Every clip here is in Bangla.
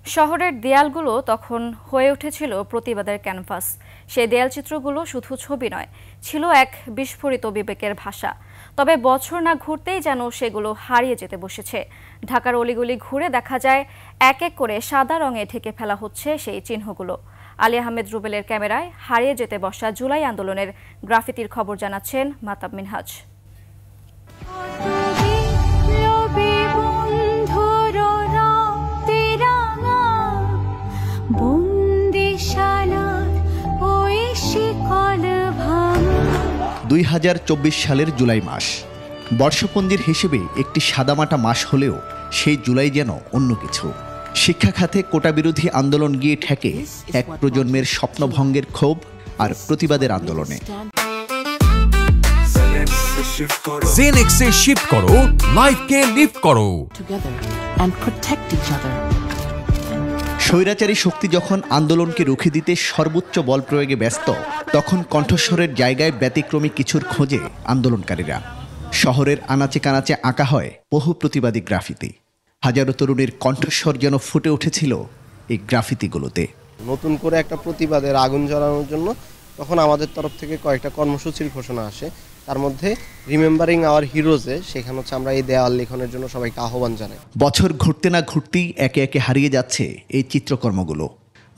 শহরের দেয়ালগুলো তখন হয়ে উঠেছিল প্রতিবাদের ক্যানভাস। সেই দেয়ালচিত্রগুলো শুধু ছবি নয়, ছিল এক বিস্ফোরিত বিবেকের ভাষা। তবে বছর না ঘুরতেই যেন সেগুলো হারিয়ে যেতে বসেছে। ঢাকার অলিগলি ঘুরে দেখা যায় এক এক করে সাদা রঙে ঢেকে ফেলা হচ্ছে সেই চিহ্নগুলো। আলী আহমেদ রুবেলের ক্যামেরায় হারিয়ে যেতে বসা জুলাই আন্দোলনের গ্রাফিতির খবর জানাচ্ছেন মাহতাব মিনহাজ। দুই 2024 সালের জুলাই মাস বর্ষপঞ্জির হিসেবে একটি সাদামাটা মাস হলেও সেই জুলাই যেন অন্য কিছু। শিক্ষা খাতে কোটা বিরোধী আন্দোলন গিয়ে ঠেকে এক প্রজন্মের স্বপ্নভঙ্গের ক্ষোভ আর প্রতিবাদের আন্দোলনে। জেনেক্সে শিফট করো, লাইফকে লিফট করো। স্বৈরাচারী শক্তি যখন আন্দোলনকে রুখে দিতে সর্বোচ্চ বল প্রয়োগে ব্যস্ত, তখন কণ্ঠস্বরের জায়গায় ব্যতিক্রমী কিছুর খোঁজে আন্দোলনকারীরা। শহরের আনাচে কানাচে আঁকা হয় বহু প্রতিবাদী গ্রাফিতি। হাজারো তরুণীর কণ্ঠস্বর যেন ফুটে উঠেছিল এই গ্রাফিতিগুলোতে। নতুন করে একটা প্রতিবাদের আগুন জ্বালানোর জন্য তখন আমাদের তরফ থেকে কয়েকটা কর্মসূচির ঘোষণা আসে। তার মধ্যে রিমেম্বারিং আওয়ার হিরোজে সেখানে হচ্ছে আমরা এই দেয়াল লিখনের জন্য সবাইকে আহ্বান জানাই। বছর ঘুরতে না ঘুরতেই একে একে হারিয়ে যাচ্ছে এই চিত্রকর্মগুলো।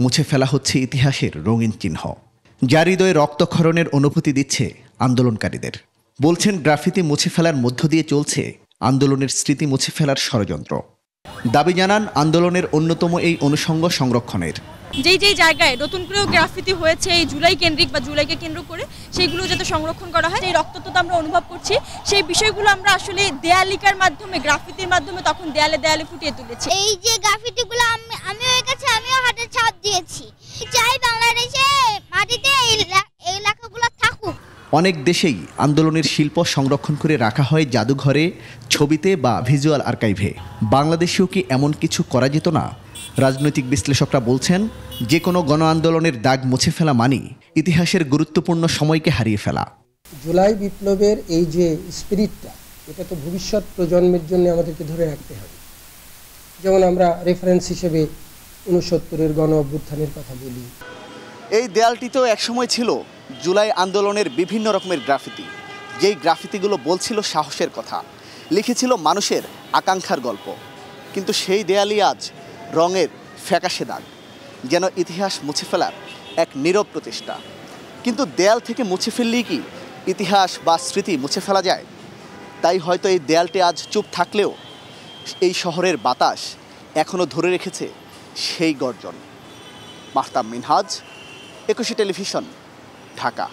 মুছে ফেলা হচ্ছে ইতিহাসের রঙিন চিহ্ন, যার হৃদয়ে রক্তক্ষরণের অনুভূতি দিচ্ছে আন্দোলনকারীদের। বলছেন গ্রাফিতি মুছে ফেলার মধ্য দিয়ে চলছে আন্দোলনের স্মৃতি মুছে ফেলার ষড়যন্ত্র। দাবি জানান আন্দোলনের অন্যতম এই অনুষঙ্গ সংরক্ষণের। যেই জায়গায় নতুন করেও গ্রাফিতি হয়েছে এই জুলাই কেন্দ্রিক বা জুলাইকে কেন্দ্র করে, সেইগুলো যাতে সংরক্ষণ করা হয়, এই রক্তটা আমরা অনুভব করছি, সেই বিষয়গুলো আমরা আসলে দেয়ালিকার মাধ্যমে, গ্রাফিতির মাধ্যমে তখন দেয়ালে দেয়ালে ফুটিয়ে তুলেছি। এই যে গ্রাফিতিগুলো আমিও এঁকেছি, আমিও হাতের ছাপ দিয়েছি। চাই বাংলাদেশে মাটিতে এই লেখাগুলো থাকুক। অনেক দেশেই আন্দোলনের শিল্প সংরক্ষণ করে রাখা হয় জাদুঘরে, ছবিতে বা ভিজুয়াল আর্কাইভে। বাংলাদেশেও কি এমন কিছু করা যেত না? রাজনৈতিক বিশ্লেষকরা বলছেন, যে কোনো গণ আন্দোলনের দাগ মুছে ফেলা মানি ইতিহাসের গুরুত্বপূর্ণ সময়কে হারিয়ে ফেলা। জুলাই বিপ্লবের এই যে স্পিরিটটা, এটা তো ভবিষ্যৎ প্রজন্মের জন্য আমাদেরকে ধরে রাখতে হবে। যেমন আমরা রেফারেন্স হিসেবে 69-এর গণ অভ্যুত্থানের কথা বলি। এই দেয়ালটিতেও একসময় ছিল জুলাই আন্দোলনের বিভিন্ন রকমের গ্রাফিতি, যেই গ্রাফিতিগুলো বলছিল সাহসের কথা, লিখেছিল মানুষের আকাঙ্ক্ষার গল্প। কিন্তু সেই দেয়ালই আজ রঙের ফ্যাকাশে দাগ, যেন ইতিহাস মুছে ফেলার এক নীরব প্রচেষ্টা। কিন্তু দেয়াল থেকে মুছে ফেললেই কি ইতিহাস বা স্মৃতি মুছে ফেলা যায়? তাই হয়তো এই দেয়ালটি আজ চুপ থাকলেও এই শহরের বাতাস এখনও ধরে রেখেছে সেই গর্জন। মাহতাব মিনহাজ, 21 টেলিভিশন, ঢাকা।